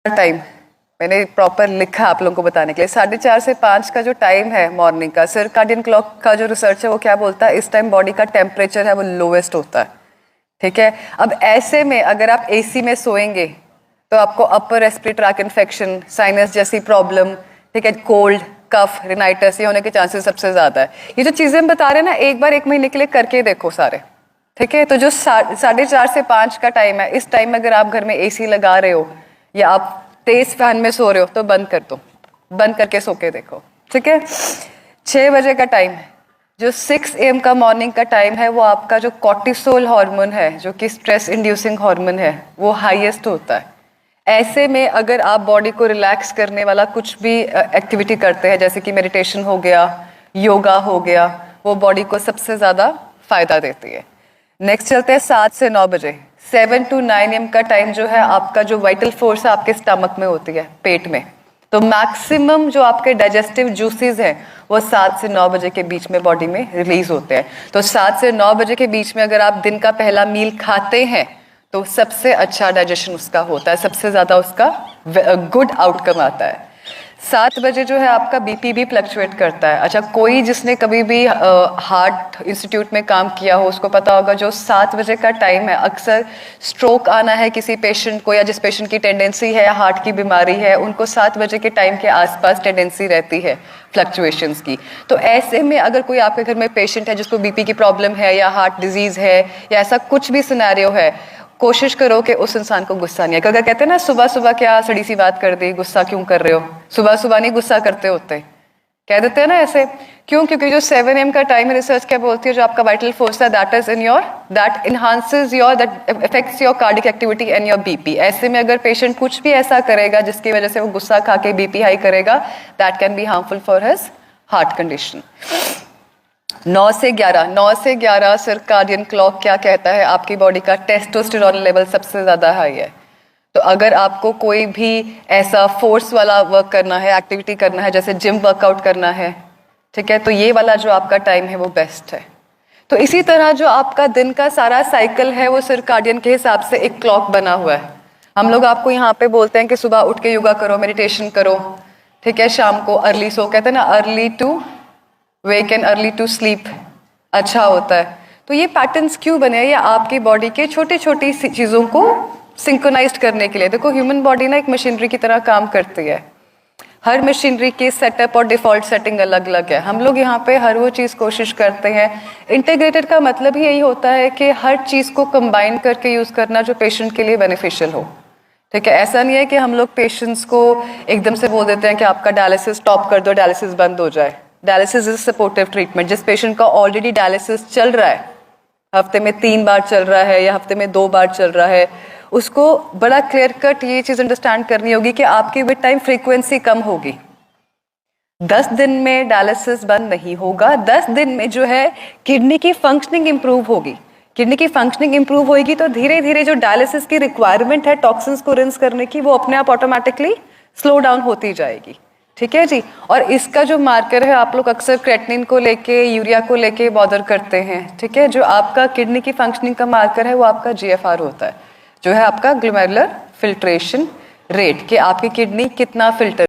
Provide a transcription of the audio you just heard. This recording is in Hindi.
टाइम मैंने प्रॉपर लिखा आप लोगों को बताने के लिए। 4:30 से 5 का जो टाइम है मॉर्निंग का, सर्काडियन क्लॉक का जो रिसर्च है वो क्या बोलता है, इस टाइम बॉडी का टेम्परेचर है वो लोवेस्ट होता है। ठीक है, अब ऐसे में अगर आप एसी में सोएंगे तो आपको upper respiratory tract infection, sinus जैसी प्रॉब्लम, ठीक है, कोल्ड, कफ, रिनाइटिस ये होने के चांसेस सबसे ज्यादा है। ये जो चीजें हम बता रहे हैं ना, एक बार 1 महीने के लिए करके देखो सारे। ठीक है, तो जो 4:30 से 5 का टाइम है, इस टाइम में अगर आप घर में एसी लगा रहे हो या आप तेज फैन में सो रहे हो तो बंद कर दो, बंद करके सो के देखो। ठीक है, 6 बजे का टाइम है, जो 6 AM का मॉर्निंग का टाइम है, वो आपका जो कॉर्टिसोल हार्मोन है, जो कि स्ट्रेस इंड्यूसिंग हार्मोन है, वो हाईएस्ट होता है। ऐसे में अगर आप बॉडी को रिलैक्स करने वाला कुछ भी एक्टिविटी करते हैं, जैसे कि मेडिटेशन हो गया, योगा हो गया, वो बॉडी को सबसे ज्यादा फायदा देती है। नेक्स्ट चलते हैं 7 से 9 बजे। 7 to 9 AM का टाइम जो है आपका जो वाइटल फोर्स है आपके स्टमक में होती है, पेट में। तो मैक्सिमम जो आपके डाइजेस्टिव जूसेस हैं वो 7 से 9 बजे के बीच में बॉडी में रिलीज होते हैं। तो 7 से 9 बजे के बीच में अगर आप दिन का पहला मील खाते हैं तो सबसे अच्छा डाइजेशन उसका होता है, सबसे ज्यादा उसका गुड आउटकम आता है। 7 बजे जो है आपका बीपी भी फ्लक्चुएट करता है। अच्छा, कोई जिसने कभी भी हार्ट इंस्टीट्यूट में काम किया हो उसको पता होगा, जो 7 बजे का टाइम है, अक्सर स्ट्रोक आना है किसी पेशेंट को, या जिस पेशेंट की टेंडेंसी है हार्ट की बीमारी है, उनको 7 बजे के टाइम के आसपास टेंडेंसी रहती है फ्लक्चुएशंस की। तो ऐसे में अगर कोई आपके घर में पेशेंट है जिसको बीपी की प्रॉब्लम है या हार्ट डिजीज है या ऐसा कुछ भी सिनेरियो है, कोशिश करो कि उस इंसान को गुस्सा नहीं है। अगर कहते हैं ना सुबह सुबह क्या सड़ी सी बात कर दी, गुस्सा क्यों कर रहे हो, सुबह सुबह नहीं गुस्सा करते होते, कह देते हैं ना ऐसे। क्यों? क्योंकि जो 7 AM का टाइम है, रिसर्च क्या बोलती है, जो आपका वाइटल फोर्स है that is in your, that enhances your, that affects your cardiac activity and your BP. ऐसे में अगर पेशेंट कुछ भी ऐसा करेगा जिसकी वजह से वो गुस्सा खा के बीपी हाई करेगा, that can be harmful for his heart condition. 9 से 11 सर्काडियन क्लॉक क्या कहता है, आपकी बॉडी का टेस्टोस्टेरोन लेवल सबसे ज्यादा हाई है। तो अगर आपको कोई भी ऐसा फोर्स वाला वर्क करना है, एक्टिविटी करना है, जैसे जिम वर्कआउट करना है, ठीक है, तो ये वाला जो आपका टाइम है वो बेस्ट है। तो इसी तरह जो आपका दिन का सारा साइकिल है वो सर्काडियन के हिसाब से एक क्लॉक बना हुआ है। हम लोग आपको यहाँ पे बोलते हैं कि सुबह उठ के योगा करो, मेडिटेशन करो, ठीक है, शाम को अर्ली सो, कहते हैं ना early to wake and early to sleep अच्छा होता है। तो ये पैटर्न्स क्यों बने हैं? ये आपकी बॉडी के छोटी छोटी चीज़ों को सिंक्रोनाइज्ड करने के लिए। देखो, ह्यूमन बॉडी ना एक मशीनरी की तरह काम करती है। हर मशीनरी के सेटअप और डिफॉल्ट सेटिंग अलग अलग है। हम लोग यहाँ पे हर वो चीज़ कोशिश करते हैं। इंटीग्रेटेड का मतलब ही यही होता है कि हर चीज़ को कंबाइन करके यूज़ करना जो पेशेंट के लिए बेनिफिशियल हो। ठीक है, ऐसा नहीं है कि हम लोग पेशेंट्स को एकदम से बोल देते हैं कि आपका डायलिसिस स्टॉप कर दो, डायलिसिस बंद हो जाए। Dialysis is supportive treatment. जिस पेशेंट का ऑलरेडी डायलिसिस चल रहा है, हफ्ते में 3 बार चल रहा है या हफ्ते में 2 बार चल रहा है, उसको बड़ा क्लियर कट ये चीज अंडरस्टैंड करनी होगी कि आपकी विद टाइम फ्रीक्वेंसी कम होगी। 10 दिन में डायलिसिस बंद नहीं होगा। 10 दिन में जो है किडनी की फंक्शनिंग इंप्रूव होगी। किडनी की फंक्शनिंग इंप्रूव होगी तो धीरे धीरे जो डायलिसिस की रिक्वायरमेंट है टॉक्सिन्स को रिंस करने की, वो अपने आप ऑटोमेटिकली स्लो डाउन होती जाएगी। ठीक है जी। और इसका जो मार्कर है, आप लोग अक्सर क्रेटिनिन को लेके, यूरिया को लेके बॉदर करते हैं। ठीक है, जो आपका किडनी की फंक्शनिंग का मार्कर है वो आपका GFR होता है, जो है आपका ग्लोमेरुलर फिल्ट्रेशन रेट, कि आपकी किडनी कितना फिल्टर